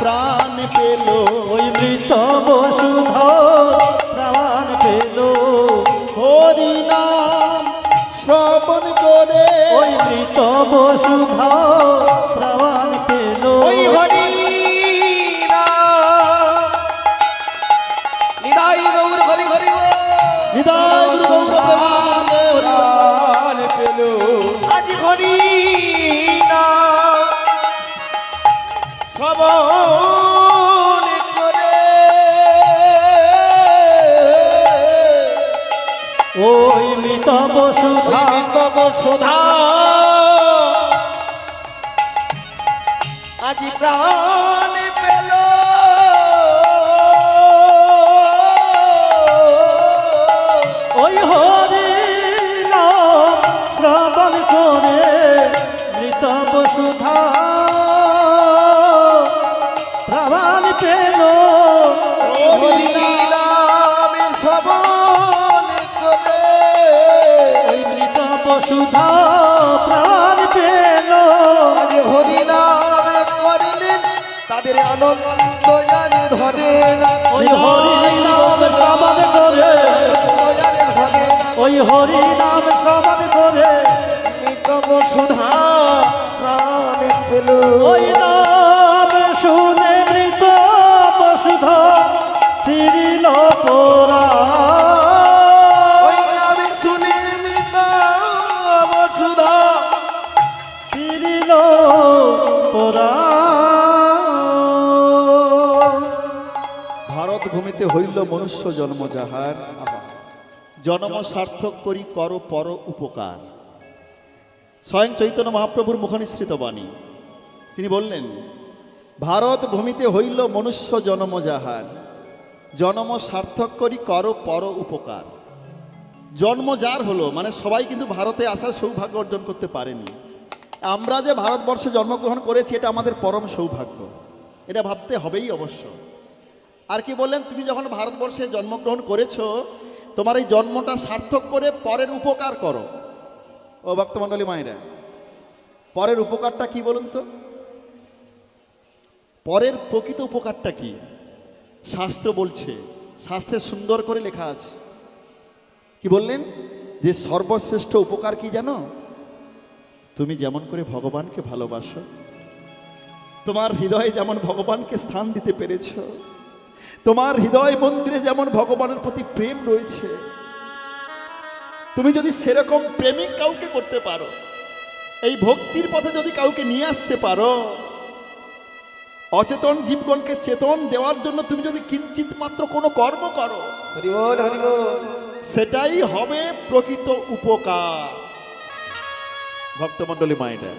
প্রাণ পেল, ওই মৃত বসুধা প্রাণ পেল। হরি নাম শ্রবণ করে ওই মৃত বসুধা প্রাণ পেল। ওই হরি নাম নিতাই গৌর হরি হরি বল। হৃদয় গৌর প্রেমানন্দে হরি বল। প্রাণ পেল আজ হরি নাম শ্রবণ করে। ওই মৃত বসুধা মৃত বসুধা আজ প্রাণ পেল। ওই হরি নাম শ্রবণ করে মৃত বসুধা প্রাণ পেল। ওই নাম শুনে মৃত বসুধা ফিরিল পোরা। ওই নামে শুনে মৃত বসুধা ফিরিল পোরা। ভারত ভূমিতে হইল মনুষ্য জন্ম যাহার, জন্ম সার্থক করি কর পর উপকার। স্বয়ং চৈতন্য মহাপ্রভুর মুখনিসৃত বাণী। তিনি বললেন, ভারত ভূমিতে হইল মনুষ্য জন্ম যাহার, জন্ম সার্থক করি কর পর উপকার। জন্ম যার হলো, মানে সবাই কিন্তু ভারতে আসার সৌভাগ্য অর্জন করতে পারেনি। আমরা যে ভারতবর্ষে জন্মগ্রহণ করেছি এটা আমাদের পরম সৌভাগ্য, এটা ভাবতে হবেই অবশ্য। আর কি বললেন, তুমি যখন ভারতবর্ষে জন্মগ্রহণ করেছো, তোমার এই জন্মটা সার্থক করে পরের উপকার করো। ও ভক্তমণ্ডলী মায়েরা, পরের উপকারটা কি বলুন তো? পরের প্রকৃত উপকারটা কি? শাস্ত্র বলছে, শাস্ত্রে সুন্দর করে লেখা আছে। কি বললেন? যে সর্বশ্রেষ্ঠ উপকার কি জানো? তুমি যেমন করে ভগবানকে ভালোবাসো, তোমার হৃদয়ে যেমন ভগবানকে স্থান দিতে পেরেছো, তোমার হৃদয় মন্দিরে যেমন ভগবানের প্রতি প্রেম রয়েছে, তুমি যদি সেরকম প্রেমিক কাউকে করতে পারো, এই ভক্তির পথে যদি কাউকে নিয়ে আসতে পারো, অচেতন জীবগণকে চেতন দেওয়ার জন্য তুমি যদি কিঞ্চিত মাত্র কোনো কর্ম করো, হরি বল হরি বল। সেটাই হবে প্রকৃত উপকার। ভক্তমণ্ডলী মায়েরা,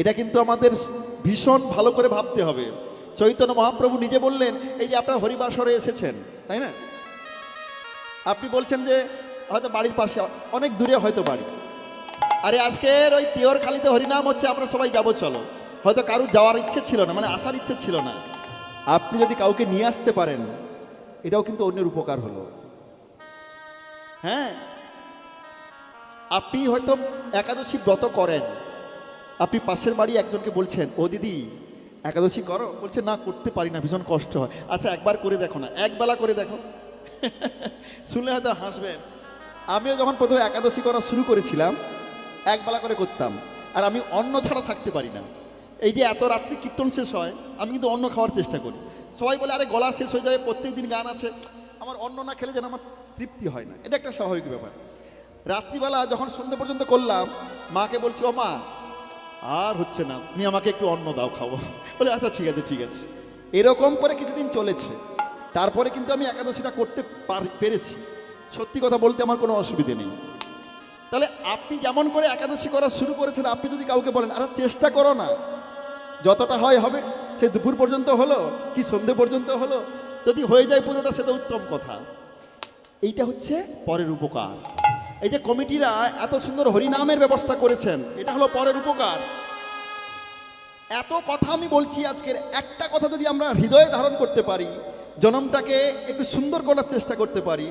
এটা কিন্তু আমাদের ভীষণ ভালো করে ভাবতে হবে। চৈতন্য মহাপ্রভু নিজে বললেন, এই যে আপনারা হরিবাসরে এসেছেন, তাই না? আপনি বলছেন যে হয়তো বাড়ির পাশে, অনেক দূরে হয়তো বাড়ি, আরে আজকের ওই তিওরখালিতে হরিনাম হচ্ছে, আমরা সবাই যাবো চলো। হয়তো কারুর যাওয়ার ইচ্ছে ছিল না, মানে আসার ইচ্ছে ছিল না। আপনি যদি কাউকে নিয়ে আসতে পারেন, এটাও কিন্তু অন্যের উপকার হলো। হ্যাঁ, আপনি হয়তো একাদশী ব্রত করেন, আপনি পাশের বাড়ি একজনকে বলছেন, ও দিদি একাদশী করো, বলছে না করতে পারি না, ভীষণ কষ্ট হয়। আচ্ছা একবার করে দেখো না, একবেলা করে দেখো। শুনলে হয়তো হাসবেন। আমিও যখন প্রথমে একাদশী করা শুরু করেছিলাম, একবেলা করে করতাম। আর আমি অন্ন ছাড়া থাকতে পারি না। এই যে এত রাত্রি কীর্তন শেষ হয়, আমি কিন্তু অন্ন খাওয়ার চেষ্টা করি। সবাই বলে আরে গলা শেষ হয়ে যাবে, প্রত্যেক দিন গান আছে, আমার অন্ন না খেলে যেন আমার তৃপ্তি হয় না। এটা একটা স্বাভাবিক ব্যাপার। রাত্রিবেলা যখন সন্ধ্যে পর্যন্ত করলাম, মাকে বলছি, ও মা আর হচ্ছে না, তুমি আমাকে একটু অন্ন দাও, খাবো। বলে আচ্ছা ঠিক আছে ঠিক আছে। এরকম করে কিছুদিন চলেছে। তারপরে কিন্তু আমি একাদশীটা করতে পেরেছি। সত্যি কথা বলতে আমার কোনো অসুবিধে নেই। তাহলে আপনি যেমন করে একাদশী করা শুরু করেছেন, আপনি যদি কাউকে বলেন আরে চেষ্টা করো না, যতটা হয় হবে, সে দুপুর পর্যন্ত হলো কি সন্ধ্যে পর্যন্ত হলো, যদি হয়ে যায় পুরোটা, সে তো উত্তম কথা। এইটা হচ্ছে পরের উপকার। এই যে কমিটিরা এত সুন্দর হরিনামের ব্যবস্থা করেছেন, এটা হলো পরের উপকার। এত কথা আমি বলছি, আজকের একটা কথা যদি আমরা হৃদয়ে ধারণ করতে পারি, জনমটাকে একটু সুন্দর করার চেষ্টা করতে পারি,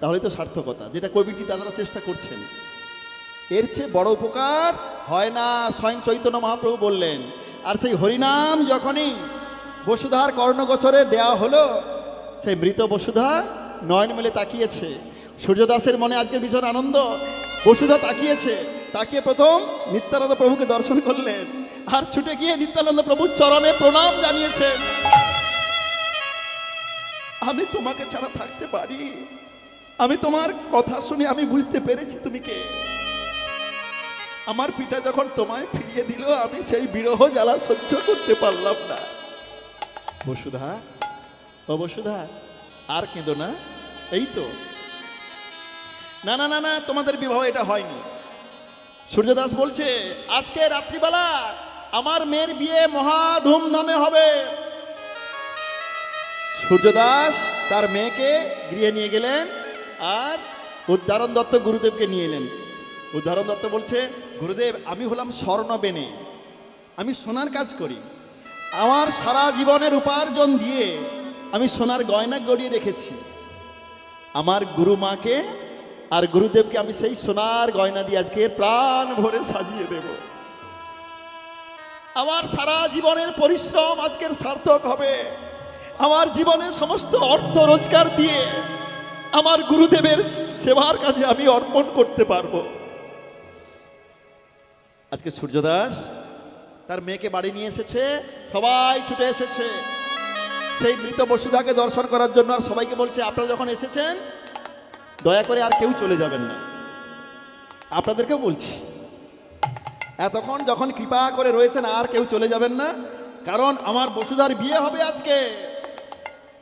তাহলে তো সার্থকতা, যেটা কমিটি দাদারা চেষ্টা করছেন। এর চেয়ে বড় উপকার হয় না, স্বয়ং চৈতন্য মহাপ্রভু বললেন। আর সেই হরিনাম যখনই বসুধার কর্ণগোচরে দেয়া হলো, সেই মৃত বসুধা নয়ন মেলে তাকিয়েছে। সূর্যদাসের মনে আজকে ভীষণ আনন্দ। বসুধা তাকিয়েছে, তাকিয়ে প্রথম নিত্যানন্দ প্রভুকে দর্শন করলেন, আর ছুটে গিয়ে নিত্যানন্দ প্রভুর চরণে প্রণাম জানিয়েছেন। আমি তোমাকে ছাড়া থাকতে পারি? আমি তোমার কথা শুনে আমি বুঝতে পেরেছি তুমি কে। আমার পিতা যখন তোমায় ফিরিয়ে দিল, আমি সেই বিরহ জ্বালা সহ্য করতে পারলাম না। বসুধা, ও বসুধা, আর কেঁদো না। এই তো, না না না না, তোমাদের বিবাহ এটা হয়নি। সূর্যদাস বলছে, আজকে রাত্রিবেলা আমার মেয়ের বিয়ে মহা ধুমধামে হবে। সূর্যদাস তার মেয়েকে গৃহে নিয়ে গেলেন, আর উদ্ধারণ দত্ত গুরুদেবকে নিয়ে এলেন। উদ্ধারণ দত্ত বলছে, গুরুদেব আমি হলাম স্বর্ণবেনে, আমি সোনার কাজ করি, আমার সারা জীবনের উপার্জন দিয়ে আমি সোনার গয়না গড়িয়ে রেখেছি। আমার গুরুমাকে আর গুরুদেবকে আমি সেই সোনার গয়না দিয়ে আজকে প্রাণ ভরে সাজিয়ে দেব। আমার সারা জীবনের পরিশ্রম আজকের সার্থক হবে। আমার জীবনের সমস্ত অর্থ রোজগার দিয়ে আমার গুরুদেবের সেবার কাজে আমি অর্পণ করতে পারবো। আজকে সূর্যদাস তার মেয়েকে বাড়ি নিয়ে এসেছে, সবাই ছুটে এসেছে সেই মৃত বসুধাকে দর্শন করার জন্য। আর সবাইকে বলছে, আপনারা যখন এসেছেন দয়া করে আর কেউ চলে যাবেন না। আপনাদেরকেও বলছি, এতক্ষণ যখন কৃপা করে রয়েছেন আর কেউ চলে যাবেন না, কারণ আমার বসুধার বিয়ে হবে আজকে।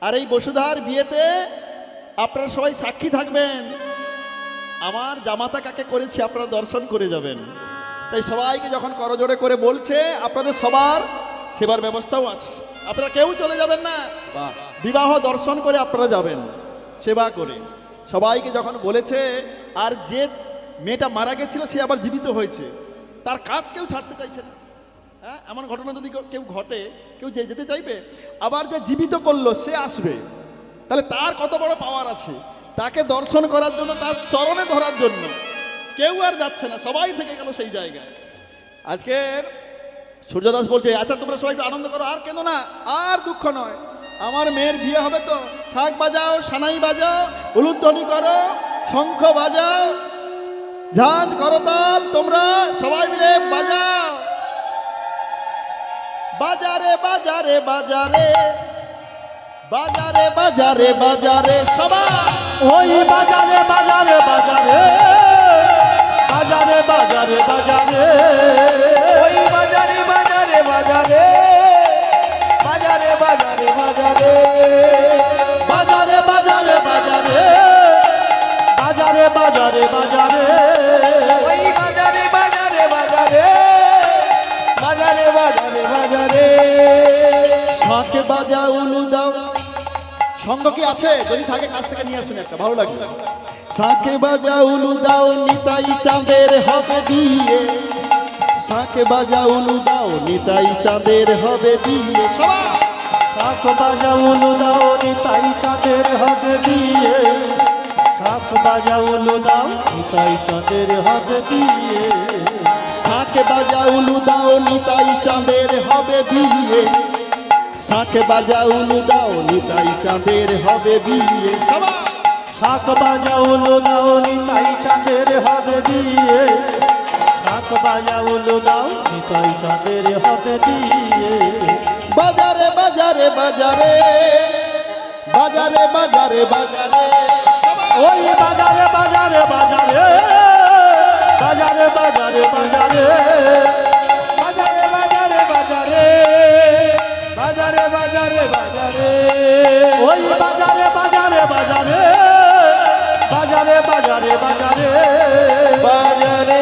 আর এই বসুধার বিয়েতে আপনারা সবাই সাক্ষী থাকবেন। আমার জামাতা কাকে করেছি আপনারা দর্শন করে যাবেন। তাই সবাইকে যখন করজোড়ে করে বলছে, আপনাদের সবার সেবার ব্যবস্থাও আছে, আপনারা কেউ চলে যাবেন না। বিবাহ দর্শন করে আপনারা যাবেন সেবা করে। সবাইকে যখন বলেছে, আর যে মেয়েটা মারা গেছিল সে আবার জীবিত হয়েছে, তার কাজ কেউ ছাড়তে চাইছে না। হ্যাঁ, এমন ঘটনা যদি কেউ ঘটে, কেউ যেতে চাইবে? আবার যে জীবিত করলো সে আসবে, তাহলে তার কত বড় পাওয়ার আছে। তাকে দর্শন করার জন্য, তার চরণে ধরার জন্য কেউ আর যাচ্ছে না, সবাই থেকে গেল সেই জায়গায়। আজকে সূর্যদাস বলছে, আচ্ছা তোমরা সবাই একটু আনন্দ করো, আর কেন না, আর দুঃখ নয়, আমার মেয়ের বিয়ে হবে তো। শাঁখ বাজাও, সানাই বাজাও, উলুধ্বনি করো, শঙ্খ বাজাও, ঝাঁঝ করতাল তোমরা সবাই মিলে বাজাও। বাজারে বাজারে বাজারে বাজারে বাজারে বাজারে সবাই ওই বাজারে বাজারে বাজারে বাজারে বাজারে বাজারে ওই বাজারে বাজারে বাজারে বাজারে বাজারে বাজারে বাজারে বাজারে বাজারে বাজারে বাজারে বাজারে ওই বাজারে বাজারে বাজারে বাজারে বাজারে বাজারে শাঁখ বাজা উলু দাও। সঙ্গ কি আছে? যদি থাকে কাছ থেকে নিয়ে আসুন, একটা ভালো লাগবে। শাঁখ বাজা উলু দাও, নিতাই চাঁদের হবে বিয়ে। শাঁখ বাজা উলু দাও, নিতাই চাঁদের হবে বিয়ে। সবাই শাঁখ বাজাউল দাও, নিতাই চাঁদের হবে বিয়ে। শাঁখ বাজাউল দাও, নিতাই চাঁদের হবে বিয়ে। শাঁখ বাজা উলু দাও, নিতাই চাঁদের হবে বিয়ে। শাঁখ বাজা উলু দাও, নিতাই চাঁদের হবে বিয়ে। সবাই শাঁখ বাজাউল দাও, নিতাই চাঁদের হবে বিয়ে। শাঁখ বাজাউল দাও, নিতাই চাঁদের হবে বিয়ে। বাজারে বাজারে বাজারে বাজারে বাজারে বাজারে ওই বাজারে বাজারে বাজারে বাজারে বাজারে বাজারে বাজারে বাজারে বাজারে বাজারে বাজারে বাজারে ওই বাজারে বাজারে বাজারে বাজারে বাজারে বাজারে বাজারে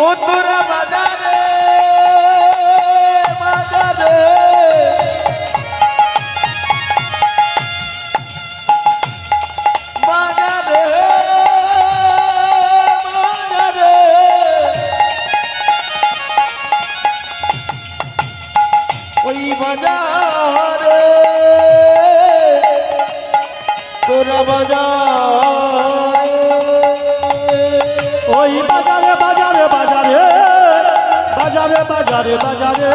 ও তোরা বাজারে বাজারে বাজারে বাজারে ওই বাজারে তোরা বাজারে ওই বাজারে বাজারে বাজারে বাজারে বাজারে বাজারে